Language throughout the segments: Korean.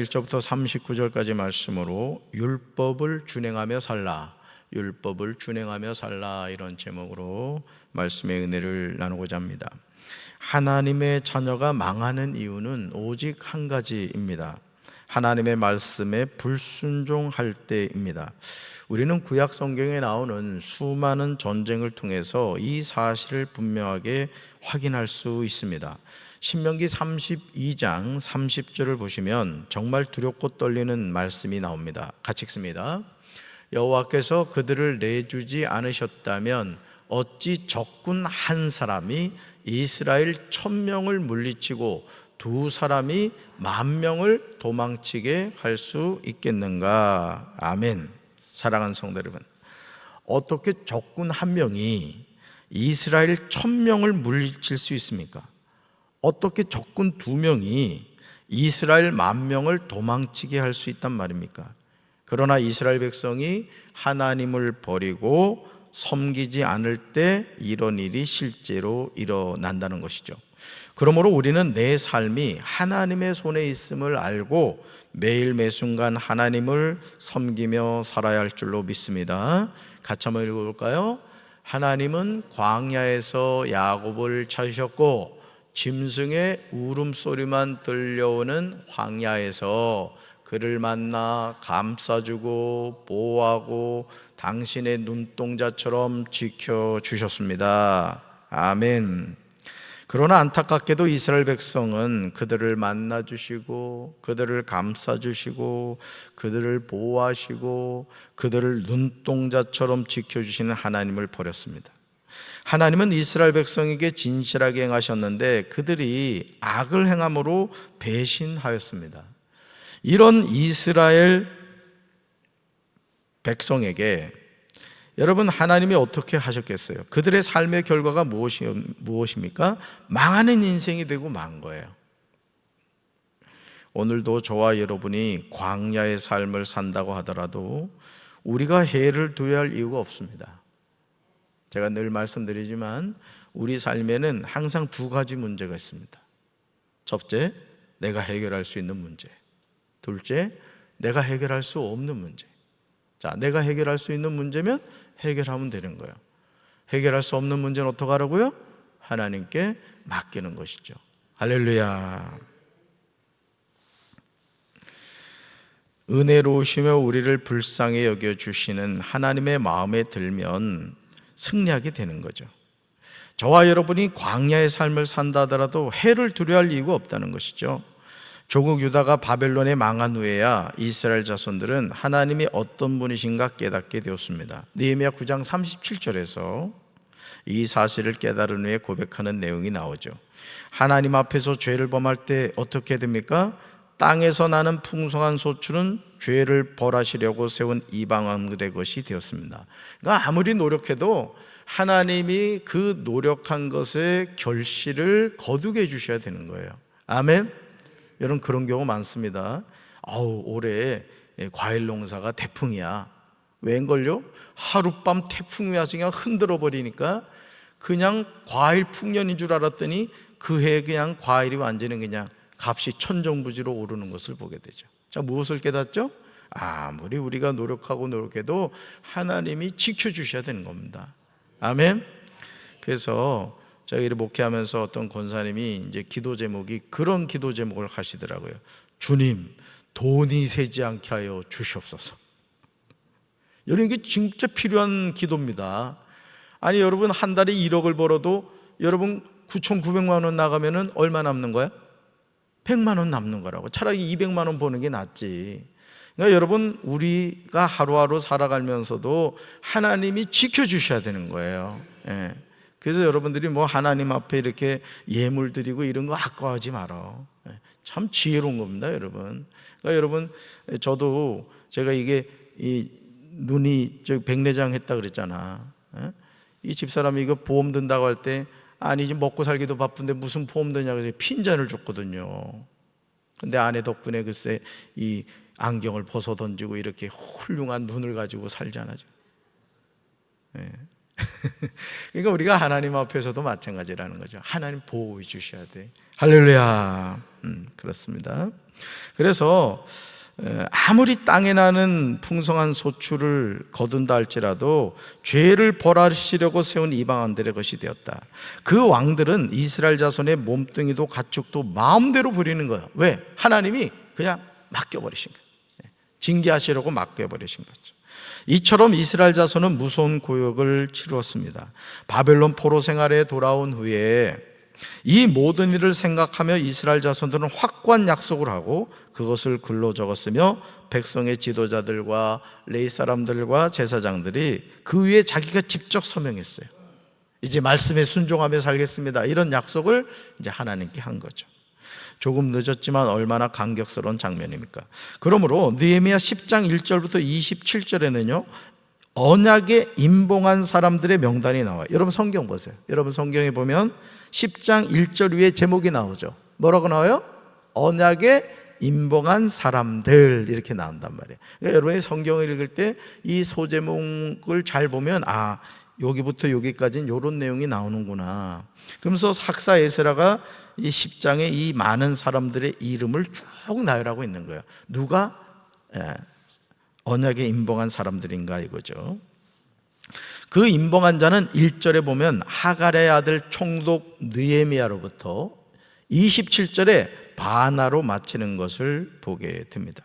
1절부터 39절까지 말씀으로 율법을 준행하며 살라, 율법을 준행하며 살라, 이런 제목으로 말씀의 은혜를 나누고자 합니다. 하나님의 자녀가 망하는 이유는 오직 한 가지입니다. 하나님의 말씀에 불순종할 때입니다. 우리는 구약 성경에 나오는 수많은 전쟁을 통해서 이 사실을 분명하게 확인할 수 있습니다. 신명기 32장 30절을 보시면 정말 두렵고 떨리는 말씀이 나옵니다. 같이 읽습니다. 여호와께서 그들을 내주지 않으셨다면 어찌 적군 한 사람이 이스라엘 1000명을 물리치고 두 사람이 10,000명을 도망치게 할 수 있겠는가? 아멘. 사랑하는 성도 여러분, 어떻게 적군 한 명이 이스라엘 1000명을 물리칠 수 있습니까? 어떻게 적군 2명이 이스라엘 10,000명을 도망치게 할 수 있단 말입니까? 그러나 이스라엘 백성이 하나님을 버리고 섬기지 않을 때 이런 일이 실제로 일어난다는 것이죠. 그러므로 우리는 내 삶이 하나님의 손에 있음을 알고 매일 매순간 하나님을 섬기며 살아야 할 줄로 믿습니다. 같이 한번 읽어볼까요? 하나님은 광야에서 야곱을 찾으셨고 짐승의 울음소리만 들려오는 광야에서 그를 만나 감싸주고 보호하고 당신의 눈동자처럼 지켜주셨습니다. 아멘. 그러나 안타깝게도 이스라엘 백성은 그들을 만나주시고 그들을 감싸주시고 그들을 보호하시고 그들을 눈동자처럼 지켜주시는 하나님을 버렸습니다. 하나님은 이스라엘 백성에게 진실하게 행하셨는데 그들이 악을 행함으로 배신하였습니다. 이런 이스라엘 백성에게 여러분, 하나님이 어떻게 하셨겠어요? 그들의 삶의 결과가 무엇입니까? 망하는 인생이 되고 만 거예요. 오늘도 저와 여러분이 광야의 삶을 산다고 하더라도 우리가 해를 두어야 할 이유가 없습니다. 제가 늘 말씀드리지만 우리 삶에는 항상 두 가지 문제가 있습니다. 첫째, 내가 해결할 수 있는 문제. 둘째, 내가 해결할 수 없는 문제. 자, 내가 해결할 수 있는 문제면 해결하면 되는 거예요. 해결할 수 없는 문제는 어떻게 하라고요? 하나님께 맡기는 것이죠. 할렐루야. 은혜로우시며 우리를 불쌍히 여겨주시는 하나님의 마음에 들면 승리하게 되는 거죠. 저와 여러분이 광야의 삶을 산다 하더라도 해를 두려워야 할 이유가 없다는 것이죠. 조국 유다가 바벨론에 망한 후에야 이스라엘 자손들은 하나님이 어떤 분이신가 깨닫게 되었습니다. 느헤미야 9장 37절에서 이 사실을 깨달은 후에 고백하는 내용이 나오죠. 하나님 앞에서 죄를 범할 때 어떻게 됩니까? 땅에서 나는 풍성한 소출은 죄를 벌하시려고 세운 이방원들의 것이 되었습니다. 그러니까 아무리 노력해도 하나님이 그 노력한 것의 결실을 거두게 해주셔야 되는 거예요. 아멘. 여러분, 그런 경우 많습니다. 올해 과일 농사가 태풍이야. 웬걸요? 하룻밤 태풍이 와서 그냥 흔들어 버리니까 그냥 과일 풍년인 줄 알았더니 그 해에 그냥 과일이 완전히 그냥 값이 천정부지로 오르는 것을 보게 되죠. 자, 무엇을 깨닫죠? 아무리 우리가 노력해도 하나님이 지켜주셔야 되는 겁니다. 아멘. 그래서 저희 목회하면서 어떤 권사님이 이제 기도 제목이 그런 기도 제목을 하시더라고요. 주님, 돈이 새지 않게 하여 주시옵소서. 여러분, 이게 진짜 필요한 기도입니다. 아니, 여러분, 한 달에 1억을 벌어도 여러분 9,900만 원 나가면은 얼마 남는 거야? 100만 원 남는 거라고. 차라리 200만 원 버는 게 낫지. 그러니까 여러분, 우리가 하루하루 살아가면서도 하나님이 지켜주셔야 되는 거예요. 예. 그래서 여러분들이 뭐 하나님 앞에 이렇게 예물 드리고 이런 거 아까워하지 마라. 참 지혜로운 겁니다, 여러분. 그러니까 여러분, 저도 제가 이게 이 눈이 백내장 했다 그랬잖아. 이 집사람이 이거 보험 든다고 할 때 아니, 지금 먹고 살기도 바쁜데 무슨 보험 드냐고 해서 핀잔을 줬거든요. 근데 아내 덕분에 글쎄 이 안경을 벗어 던지고 이렇게 훌륭한 눈을 가지고 살잖아요. 그러니까 우리가 하나님 앞에서도 마찬가지라는 거죠. 하나님 보호해 주셔야 돼. 할렐루야. 그렇습니다. 그래서 아무리 땅에 나는 풍성한 소출을 거둔다 할지라도 죄를 벌하시려고 세운 이방인들의 것이 되었다. 그 왕들은 이스라엘 자손의 몸뚱이도 가축도 마음대로 부리는 거예요. 왜? 하나님이 그냥 맡겨버리신 거예요. 징계하시려고 맡겨버리신 거죠. 이처럼 이스라엘 자손은 무서운 고역을 치루었습니다. 바벨론 포로 생활에 돌아온 후에 이 모든 일을 생각하며 이스라엘 자손들은 확고한 약속을 하고 그것을 글로 적었으며 백성의 지도자들과 레위 사람들과 제사장들이 그 위에 자기가 직접 서명했어요. 이제 말씀에 순종하며 살겠습니다. 이런 약속을 이제 하나님께 한 거죠. 조금 늦었지만 얼마나 감격스러운 장면입니까? 그러므로 느헤미야 10장 1절부터 27절에는요 언약에 임봉한 사람들의 명단이 나와요. 여러분 성경 보세요. 여러분 성경에 보면 10장 1절 위에 제목이 나오죠. 뭐라고 나와요? 언약에 임봉한 사람들, 이렇게 나온단 말이에요. 그러니까 여러분이 성경을 읽을 때 이 소제목을 잘 보면 여기부터 여기까지는 이런 내용이 나오는구나. 그러면서 학사 에스라가 이 10장에 이 많은 사람들의 이름을 쭉 나열하고 있는 거예요. 누가 언약에 임봉한 사람들인가 이거죠. 그 임봉한 자는 1절에 보면 하갈의 아들 총독 느헤미야로부터 27절에 바나로 마치는 것을 보게 됩니다.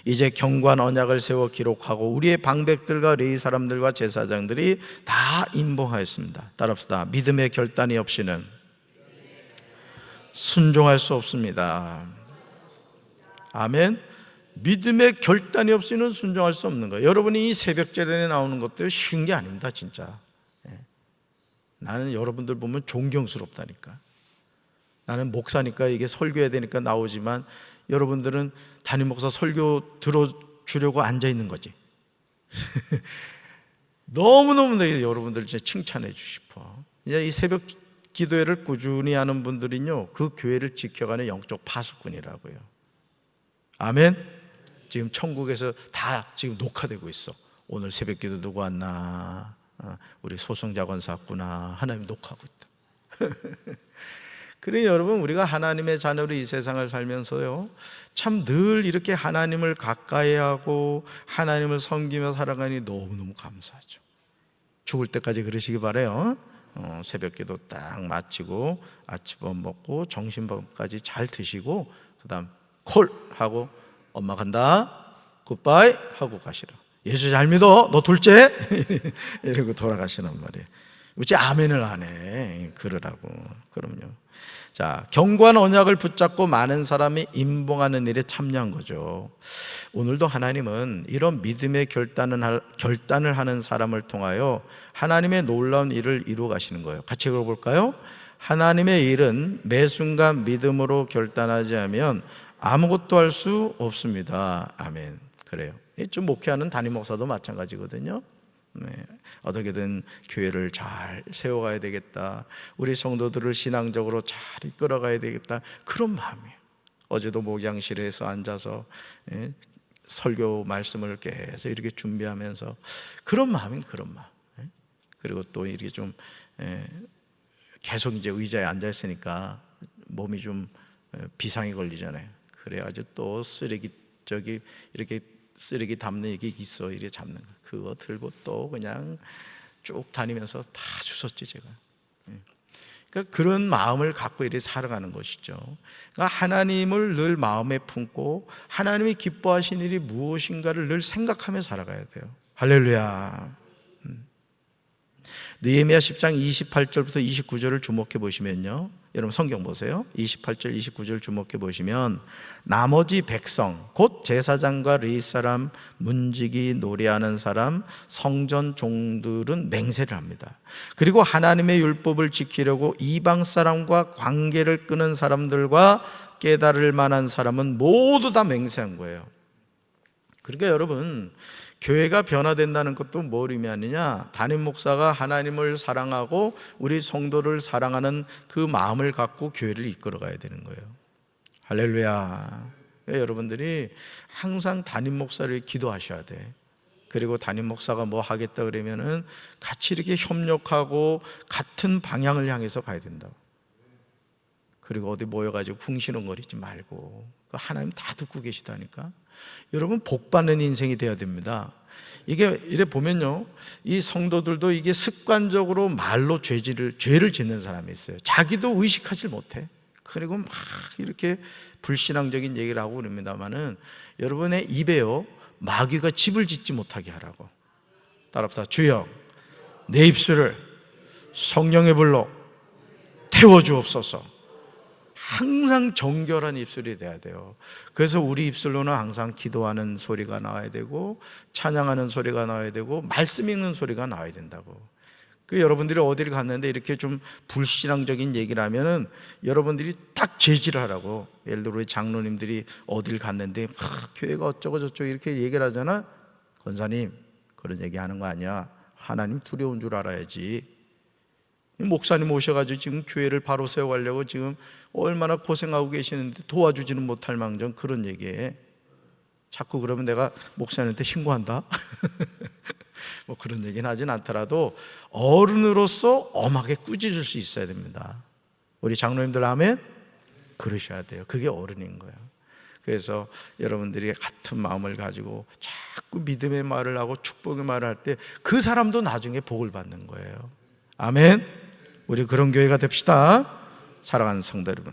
이제 경고한 언약을 세워 기록하고 우리의 방백들과 레위 사람들과 제사장들이 다 임봉하였습니다. 따라합시다. 믿음의 결단이 없이는 순종할 수 없습니다. 아멘. 믿음의 결단이 없이는 순종할 수 없는 거예요. 여러분이 이 새벽 제단에 나오는 것도 쉬운 게 아닙니다. 진짜 나는 여러분들 보면 존경스럽다니까. 나는 목사니까 이게 설교해야 되니까 나오지만 여러분들은 담임 목사 설교 들어주려고 앉아있는 거지. 너무너무 여러분들 진짜 칭찬해 주고 싶어. 이제 이 새벽 기도회를 꾸준히 하는 분들은요 그 교회를 지켜가는 영적 파수꾼이라고요. 아멘. 지금 천국에서 다 지금 녹화되고 있어. 오늘 새벽 기도 누구 왔나? 우리 소성자 권사 왔구나. 하나님 녹화하고 있다. 그래 여러분, 우리가 하나님의 자녀로 이 세상을 살면서요 참 늘 이렇게 하나님을 가까이 하고 하나님을 섬기며 살아가니 너무너무 감사하죠. 죽을 때까지 그러시기 바라요. 새벽 기도 딱 마치고 아침밥 먹고 점심밥까지 잘 드시고 그 다음 콜 하고 엄마 간다 굿바이 하고 가시라. 예수 잘 믿어 너 둘째 이러고 돌아가시란 말이에요. 어찌 아멘을 안 해. 그러라고. 그럼요. 자, 견고한 언약을 붙잡고 많은 사람이 임봉하는 일에 참여한 거죠. 오늘도 하나님은 이런 믿음의 결단을 하는 사람을 통하여 하나님의 놀라운 일을 이루어 가시는 거예요. 같이 읽어볼까요? 하나님의 일은 매 순간 믿음으로 결단하지 않으면 아무것도 할 수 없습니다. 아멘. 그래요. 좀 목회하는 담임 목사도 마찬가지거든요. 어떻게든 교회를 잘 세워가야 되겠다, 우리 성도들을 신앙적으로 잘 이끌어가야 되겠다, 그런 마음이에요. 어제도 목양실에서 앉아서 설교 말씀을 계속 이렇게 준비하면서 그런 마음인 그런 마음. 그리고 또 이렇게 좀 계속 이제 의자에 앉아 있으니까 몸이 좀 비상이 걸리잖아요. 그래가지고 또 쓰레기 이렇게 쓰레기 담는 이게 있어, 이렇게 잡는 거. 그거 들고 또 그냥 쭉 다니면서 다 주웠지 제가. 그러니까 그런 마음을 갖고 이렇게 살아가는 것이죠. 그러니까 하나님을 늘 마음에 품고 하나님이 기뻐하신 일이 무엇인가를 늘 생각하며 살아가야 돼요. 할렐루야. 느헤미야 10장 28절부터 29절을 주목해 보시면요, 여러분 성경 보세요. 28절 29절 주목해 보시면 나머지 백성 곧 제사장과 레위 사람, 문지기, 노래하는 사람, 성전 종들은 맹세를 합니다. 그리고 하나님의 율법을 지키려고 이방 사람과 관계를 끊은 사람들과 깨달을 만한 사람은 모두 다 맹세한 거예요. 그러니까 여러분, 교회가 변화된다는 것도 뭘 의미하느냐? 담임 목사가 하나님을 사랑하고 우리 성도를 사랑하는 그 마음을 갖고 교회를 이끌어 가야 되는 거예요. 할렐루야. 여러분들이 항상 담임 목사를 기도하셔야 돼. 그리고 담임 목사가 뭐 하겠다 그러면은 같이 이렇게 협력하고 같은 방향을 향해서 가야 된다고. 그리고 어디 모여가지고 궁시렁거리지 말고 하나님 다 듣고 계시다니까. 여러분 복 받는 인생이 돼야 됩니다. 이게 이래 보면요, 이 성도들도 이게 습관적으로 말로 죄를 짓는 사람이 있어요. 자기도 의식하지 못해. 그리고 막 이렇게 불신앙적인 얘기를 하고 그럽니다만은 여러분의 입에요 마귀가 집을 짓지 못하게 하라고. 따라합시다. 주여 내 입술을 성령의 불로 태워주옵소서. 항상 정결한 입술이 돼야 돼요. 그래서 우리 입술로는 항상 기도하는 소리가 나와야 되고 찬양하는 소리가 나와야 되고 말씀 읽는 소리가 나와야 된다고. 여러분들이 어디를 갔는데 이렇게 좀 불신앙적인 얘기를 하면은 여러분들이 딱 제지를 하라고. 예를 들어 우리 장로님들이 어딜 갔는데 교회가 어쩌고 저쩌고 이렇게 얘기를 하잖아. 권사님 그런 얘기 하는 거 아니야. 하나님 두려운 줄 알아야지. 목사님 오셔가지고 지금 교회를 바로 세워가려고 지금 얼마나 고생하고 계시는데 도와주지는 못할 망정 그런 얘기해. 자꾸 그러면 내가 목사님한테 신고한다. 뭐 그런 얘기는 하진 않더라도 어른으로서 엄하게 꾸짖을 수 있어야 됩니다. 우리 장로님들 아멘? 그러셔야 돼요. 그게 어른인 거예요. 그래서 여러분들이 같은 마음을 가지고 자꾸 믿음의 말을 하고 축복의 말을 할 때 그 사람도 나중에 복을 받는 거예요. 아멘? 우리 그런 교회가 됩시다. 사랑하는 성도 여러분,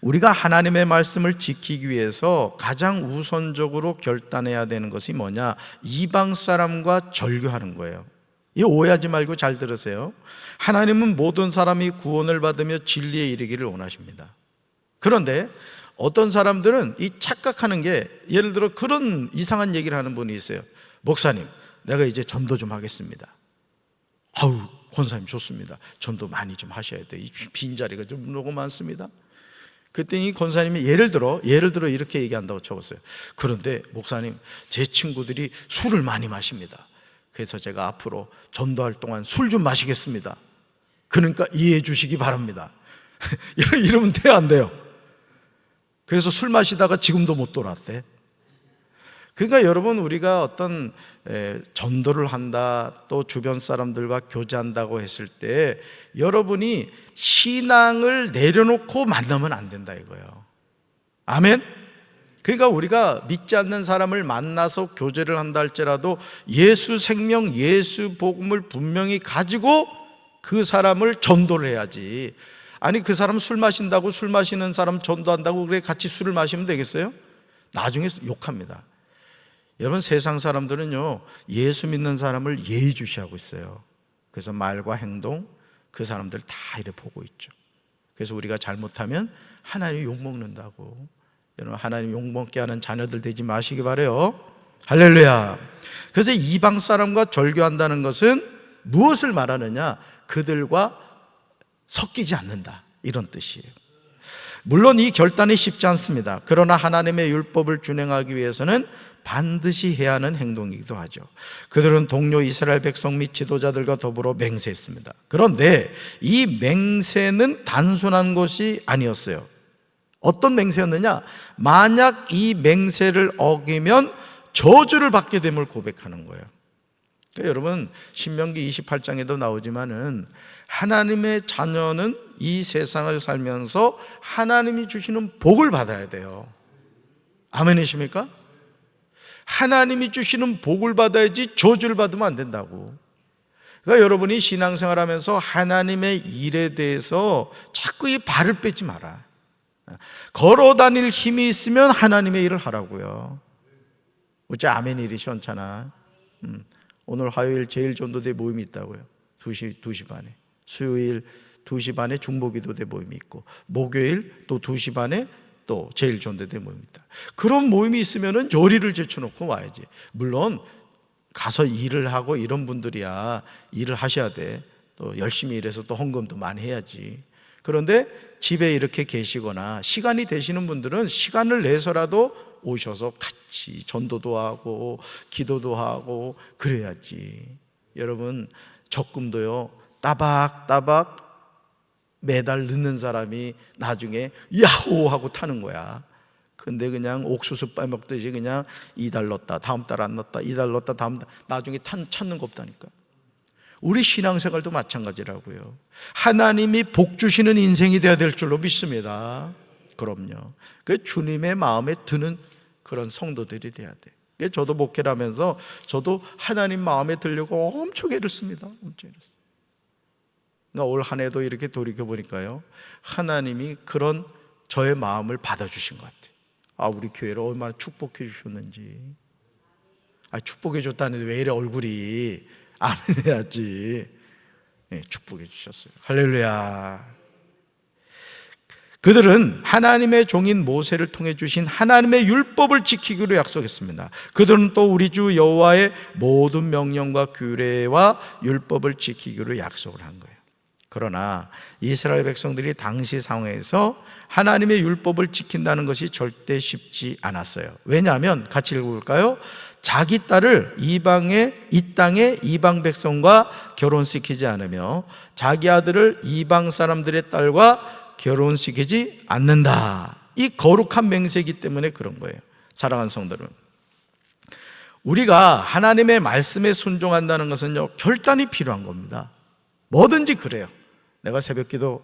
우리가 하나님의 말씀을 지키기 위해서 가장 우선적으로 결단해야 되는 것이 뭐냐? 이방 사람과 절교하는 거예요. 이 오해하지 말고 잘 들으세요. 하나님은 모든 사람이 구원을 받으며 진리에 이르기를 원하십니다. 그런데 어떤 사람들은 이 착각하는 게, 예를 들어 그런 이상한 얘기를 하는 분이 있어요. 목사님, 내가 이제 전도 좀 하겠습니다. 아우, 권사님 좋습니다. 전도 많이 좀 하셔야 돼요. 이 빈자리가 좀 너무 많습니다. 그랬더니 권사님이 예를 들어 이렇게 얘기한다고 적었어요. 그런데 목사님, 제 친구들이 술을 많이 마십니다. 그래서 제가 앞으로 전도할 동안 술 좀 마시겠습니다. 그러니까 이해해 주시기 바랍니다. 이러면 돼요, 안 돼요? 그래서 술 마시다가 지금도 못 돌아왔대. 그러니까 여러분, 우리가 어떤 전도를 한다, 또 주변 사람들과 교제한다고 했을 때 여러분이 신앙을 내려놓고 만나면 안 된다 이거예요. 아멘? 그러니까 우리가 믿지 않는 사람을 만나서 교제를 한다 할지라도 예수 생명, 예수 복음을 분명히 가지고 그 사람을 전도를 해야지. 아니, 그 사람 술 마신다고, 술 마시는 사람 전도한다고 그래 같이 술을 마시면 되겠어요? 나중에 욕합니다. 여러분, 세상 사람들은요, 예수 믿는 사람을 예의주시하고 있어요. 그래서 말과 행동, 그 사람들 다 이래 보고 있죠. 그래서 우리가 잘못하면 하나님 욕먹는다고. 여러분, 하나님 욕먹게 하는 자녀들 되지 마시기 바라요. 할렐루야. 그래서 이방 사람과 절교한다는 것은 무엇을 말하느냐? 그들과 섞이지 않는다, 이런 뜻이에요. 물론 이 결단이 쉽지 않습니다. 그러나 하나님의 율법을 준행하기 위해서는 반드시 해야 하는 행동이기도 하죠. 그들은 동료 이스라엘 백성 및 지도자들과 더불어 맹세했습니다. 그런데 이 맹세는 단순한 것이 아니었어요. 어떤 맹세였느냐? 만약 이 맹세를 어기면 저주를 받게 됨을 고백하는 거예요. 그러니까 여러분, 신명기 28장에도 나오지만은 하나님의 자녀는 이 세상을 살면서 하나님이 주시는 복을 받아야 돼요. 아멘이십니까? 하나님이 주시는 복을 받아야지 저주를 받으면 안 된다고. 그러니까 여러분이 신앙생활 하면서 하나님의 일에 대해서 자꾸 이 발을 빼지 마라. 걸어 다닐 힘이 있으면 하나님의 일을 하라고요. 어째 아멘 일이 시원찮아. 오늘 화요일 제일전도대 모임이 있다고요. 2시 반에. 수요일 2시 반에 중보기도대 모임이 있고, 목요일 또 2시 반에 또 제일전도대 모임이 있다. 그런 모임이 있으면은 요리를 제쳐놓고 와야지. 물론 가서 일을 하고 이런 분들이야 일을 하셔야 돼. 또 열심히 일해서 또 헌금도 많이 해야지. 그런데 집에 이렇게 계시거나 시간이 되시는 분들은 시간을 내서라도 오셔서 같이 전도도 하고 기도도 하고 그래야지. 여러분, 적금도요 따박따박 매달 넣는 사람이 나중에 야호 하고 타는 거야. 근데 그냥 옥수수 빼먹듯이 그냥 이달 넣었다 다음 달 안 넣었다, 이달 넣었다 다음 달, 나중에 찾는 거 없다니까. 우리 신앙생활도 마찬가지라고요. 하나님이 복 주시는 인생이 되어야 될 줄로 믿습니다. 그럼요. 그 주님의 마음에 드는 그런 성도들이 돼야 돼. 저도 목회를 하면서 저도 하나님 마음에 들려고 엄청 애를 씁니다. 엄청 애를 씁니다. 그러니까 올 한 해도 이렇게 돌이켜보니까요, 하나님이 그런 저의 마음을 받아주신 것 같아요. 우리 교회를 얼마나 축복해 주셨는지. 축복해 줬다는데 왜 이래 얼굴이. 아멘 해야지. 네, 축복해 주셨어요. 할렐루야. 그들은 하나님의 종인 모세를 통해 주신 하나님의 율법을 지키기로 약속했습니다. 그들은 또 우리 주 여호와의 모든 명령과 규례와 율법을 지키기로 약속을 한 거예요. 그러나 이스라엘 백성들이 당시 상황에서 하나님의 율법을 지킨다는 것이 절대 쉽지 않았어요. 왜냐하면 같이 읽어볼까요? 자기 딸을 이 땅의 이방 백성과 결혼시키지 않으며 자기 아들을 이방 사람들의 딸과 결혼시키지 않는다. 이 거룩한 맹세이기 때문에 그런 거예요. 사랑하는 성도들, 우리가 하나님의 말씀에 순종한다는 것은요, 결단이 필요한 겁니다. 뭐든지 그래요. 내가 새벽기도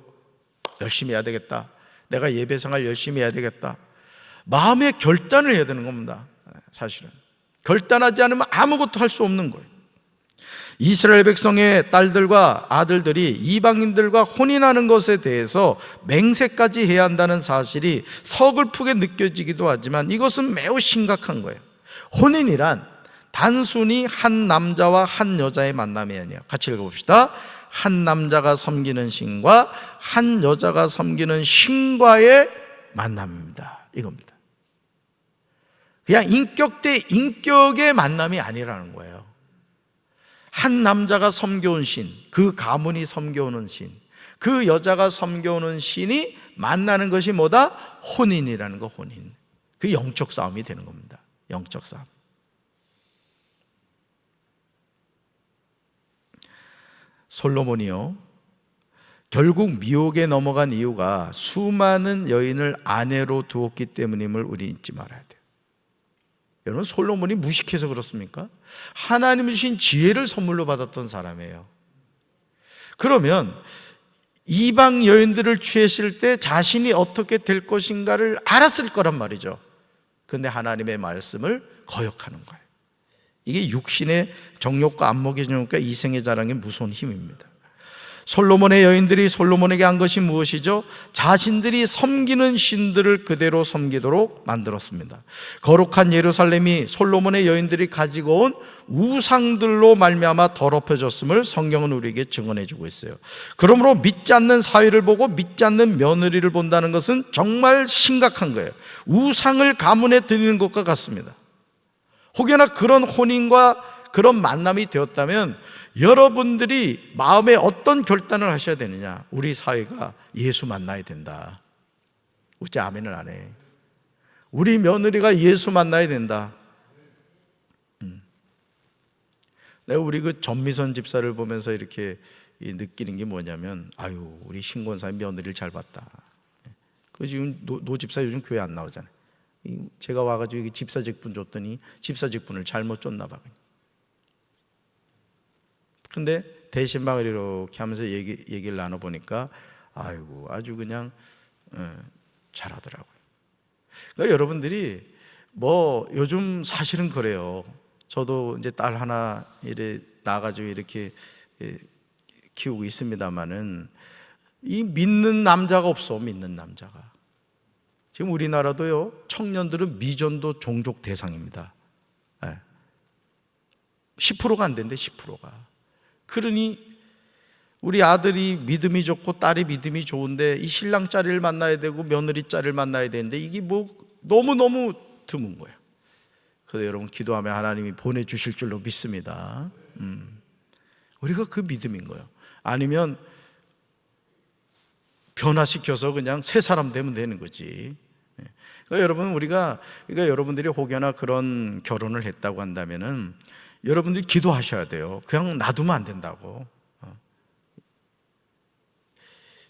열심히 해야 되겠다, 내가 예배생활 열심히 해야 되겠다, 마음의 결단을 해야 되는 겁니다. 사실은 결단하지 않으면 아무것도 할 수 없는 거예요. 이스라엘 백성의 딸들과 아들들이 이방인들과 혼인하는 것에 대해서 맹세까지 해야 한다는 사실이 서글프게 느껴지기도 하지만 이것은 매우 심각한 거예요. 혼인이란 단순히 한 남자와 한 여자의 만남이 아니에요. 같이 읽어봅시다. 한 남자가 섬기는 신과 한 여자가 섬기는 신과의 만남입니다. 이겁니다. 그냥 인격 대 인격의 만남이 아니라는 거예요. 한 남자가 섬겨온 신, 그 가문이 섬겨오는 신, 그 여자가 섬겨오는 신이 만나는 것이 뭐다? 혼인이라는 거, 혼인. 그 영적 싸움이 되는 겁니다. 영적 싸움. 솔로몬이요, 결국 미혹에 넘어간 이유가 수많은 여인을 아내로 두었기 때문임을 우리 잊지 말아야 돼요. 여러분, 솔로몬이 무식해서 그렇습니까? 하나님이 주신 지혜를 선물로 받았던 사람이에요. 그러면 이방 여인들을 취했을 때 자신이 어떻게 될 것인가를 알았을 거란 말이죠. 그런데 하나님의 말씀을 거역하는 거예요. 이게 육신의 정욕과 안목의 정욕과 이생의 자랑의 무서운 힘입니다. 솔로몬의 여인들이 솔로몬에게 한 것이 무엇이죠? 자신들이 섬기는 신들을 그대로 섬기도록 만들었습니다. 거룩한 예루살렘이 솔로몬의 여인들이 가지고 온 우상들로 말미암아 더럽혀졌음을 성경은 우리에게 증언해주고 있어요. 그러므로 믿지 않는 사위를 보고 믿지 않는 며느리를 본다는 것은 정말 심각한 거예요. 우상을 가문에 드리는 것과 같습니다. 혹여나 그런 혼인과 그런 만남이 되었다면 여러분들이 마음에 어떤 결단을 하셔야 되느냐? 우리 사회가 예수 만나야 된다. 어째 아멘을 안 해? 우리 며느리가 예수 만나야 된다. 내가 우리 그 전미선 집사를 보면서 이렇게 느끼는 게 뭐냐면, 아유, 우리 신권사의 며느리를 잘 봤다. 그 지금 노 집사 요즘 교회 안 나오잖아요. 제가 와가지고 집사 직분 줬더니 집사 직분을 잘못 줬나 봐. 근데 대신방을 이렇게 하면서 얘기를 나눠보니까 아이고, 아주 그냥 잘하더라고요. 그러니까 여러분들이 뭐 요즘 사실은 그래요. 저도 이제 딸 하나 이래 나가지고 이렇게 키우고 있습니다만은 이 믿는 남자가 없어. 믿는 남자가. 지금 우리나라도요, 청년들은 미전도 종족 대상입니다. 10%가 안 된대. 10%가. 그러니 우리 아들이 믿음이 좋고 딸이 믿음이 좋은데 이 신랑 자리를 만나야 되고 며느리 자리를 만나야 되는데 이게 뭐 너무너무 드문 거예요. 그래서 여러분, 기도하면 하나님이 보내주실 줄로 믿습니다. 우리가 그 믿음인 거예요. 아니면 변화시켜서 그냥 새 사람 되면 되는 거지. 그러니까 여러분, 그러니까 여러분들이 혹여나 그런 결혼을 했다고 한다면은 여러분들이 기도하셔야 돼요. 그냥 놔두면 안 된다고.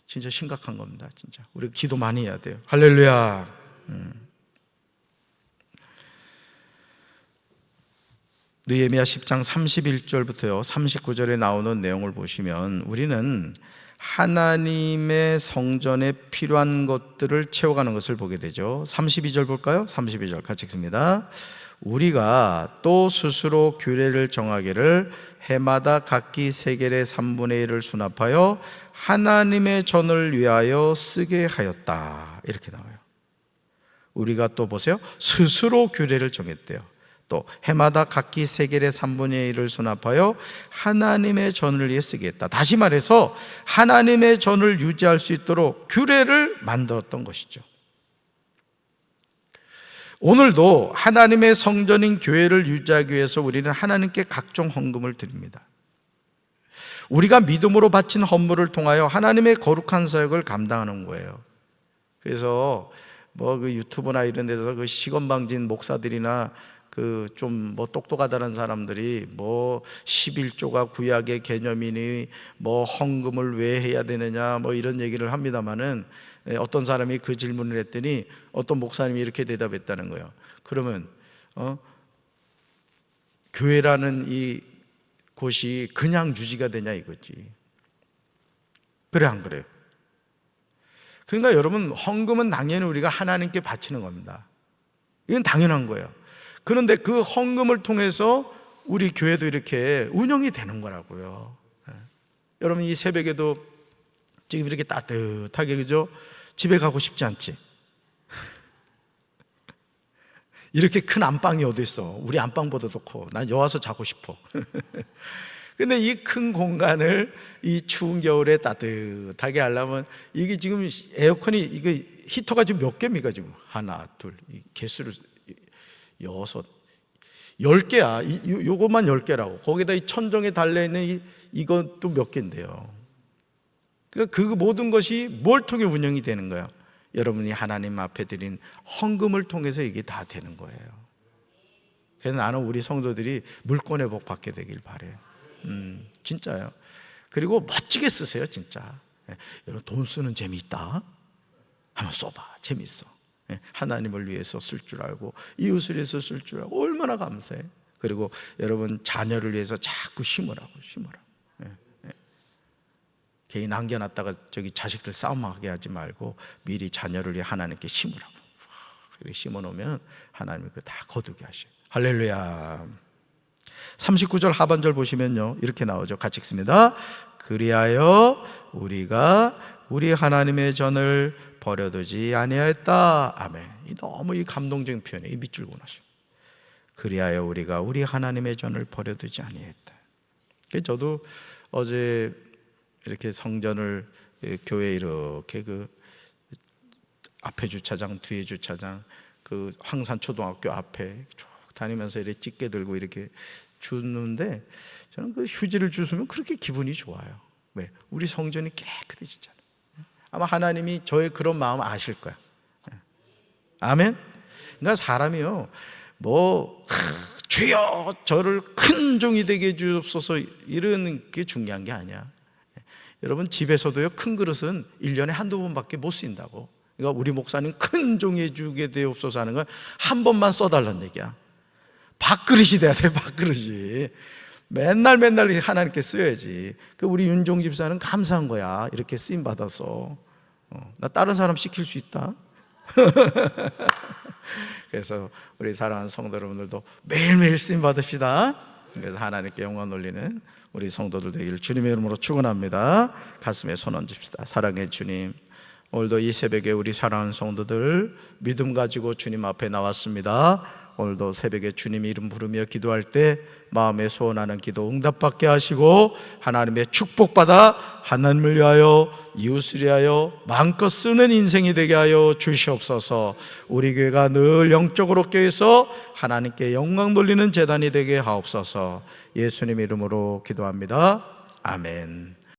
진짜 심각한 겁니다. 진짜 우리가 기도 많이 해야 돼요. 할렐루야. 느헤미야 10장 31절부터요 39절에 나오는 내용을 보시면 우리는 하나님의 성전에 필요한 것들을 채워가는 것을 보게 되죠. 32절 볼까요? 32절 같이 읽습니다. 우리가 또 스스로 규례를 정하기를 해마다 각기 세겔의 3분의 1을 수납하여 하나님의 전을 위하여 쓰게 하였다. 이렇게 나와요. 우리가 또 보세요. 스스로 규례를 정했대요. 또 해마다 각기 세겔의 3분의 1을 수납하여 하나님의 전을 위해 쓰게 했다. 다시 말해서 하나님의 전을 유지할 수 있도록 규례를 만들었던 것이죠. 오늘도 하나님의 성전인 교회를 유지하기 위해서 우리는 하나님께 각종 헌금을 드립니다. 우리가 믿음으로 바친 헌물을 통하여 하나님의 거룩한 사역을 감당하는 거예요. 그래서 그 유튜브나 이런 데서 그 시건방진 목사들이나 그 좀 똑똑하다는 사람들이 11조가 구약의 개념이니 헌금을 왜 해야 되느냐 이런 얘기를 합니다만은, 어떤 사람이 그 질문을 했더니 어떤 목사님이 이렇게 대답했다는 거예요. 그러면 교회라는 이 곳이 그냥 유지가 되냐 이거지. 그래 안 그래요? 그러니까 여러분, 헌금은 당연히 우리가 하나님께 바치는 겁니다. 이건 당연한 거예요. 그런데 그 헌금을 통해서 우리 교회도 이렇게 운영이 되는 거라고요. 여러분, 이 새벽에도 지금 이렇게 따뜻하게, 그죠? 집에 가고 싶지 않지? 이렇게 큰 안방이 어디 있어? 우리 안방보다도 커. 난 여기 와서 자고 싶어. 근데 이 큰 공간을 이 추운 겨울에 따뜻하게 하려면, 이게 지금 에어컨이, 이거 히터가 지금 몇 개입니까? 지금 하나, 둘, 이 개수를 6, 10개야. 요것만 10개라고. 거기다 이 천정에 달려있는 이것도 몇 개인데요. 그러니까 그 모든 것이 뭘 통해 운영이 되는 거야? 여러분이 하나님 앞에 드린 헌금을 통해서 이게 다 되는 거예요. 그래서 나는 우리 성도들이 물권의 복 받게 되길 바래요. 진짜요. 그리고 멋지게 쓰세요, 진짜. 여러분, 돈 쓰는 재미 있다? 한번 써봐. 재밌어. 하나님을 위해서 쓸 줄 알고, 이웃을 위해서 쓸 줄 알고, 얼마나 감사해. 그리고 여러분, 자녀를 위해서 자꾸 심으라고. 괜히 남겨놨다가 자식들 싸움하게 하지 말고 미리 자녀를 위해 하나님께 심으라고. 그렇게 심어놓으면 하나님이 그거 다 거두게 하셔요. 할렐루야. 39절 하반절 보시면요, 이렇게 나오죠. 같이 읽습니다. 그리하여 우리가 우리 하나님의 전을 버려두지 아니하였다. 아멘. 너무 이 감동적인 표현이에요. 이 밑줄 그어놓으시오. 그리하여 우리가 우리 하나님의 전을 버려두지 아니하였다. 저도 어제 이렇게 성전을, 교회 이렇게 그 앞에 주차장, 뒤에 주차장, 그 황산초등학교 앞에 쭉 다니면서 이렇게 집게 들고 이렇게 주는데, 저는 그 휴지를 주시면 그렇게 기분이 좋아요. 왜? 우리 성전이 깨끗해지잖아요. 아마 하나님이 저의 그런 마음 아실 거야. 아멘. 그러니까 사람이요, 주여 저를 큰 종이 되게 해주옵소서 이런 게 중요한 게 아니야. 여러분, 집에서도요, 큰 그릇은 1년에 한두 번밖에 못 쓰인다고. 그러니까 우리 목사님 큰 종이 해주게 되옵소서 하는 건 한 번만 써달라는 얘기야. 밥그릇이 돼야 돼. 밥그릇이 맨날 하나님께 쓰여야지. 우리 윤종 집사는 감사한 거야. 이렇게 쓰임 받아서. 나 다른 사람 시킬 수 있다. 그래서 우리 사랑하는 성도 여러분들도 매일매일 쓰임 받읍시다. 그래서 하나님께 영광 돌리는 우리 성도들 되기를 주님의 이름으로 축원합니다. 가슴에 손 얹읍시다. 사랑의 주님, 오늘도 이 새벽에 우리 사랑하는 성도들 믿음 가지고 주님 앞에 나왔습니다. 오늘도 새벽에 주님 이름 부르며 기도할 때 마음에 소원하는 기도 응답받게 하시고, 하나님의 축복받아 하나님을 위하여, 이웃을 위하여 마음껏 쓰는 인생이 되게 하여 주시옵소서. 우리 교회가 늘 영적으로 깨어서 하나님께 영광 돌리는 제단이 되게 하옵소서. 예수님 이름으로 기도합니다. 아멘.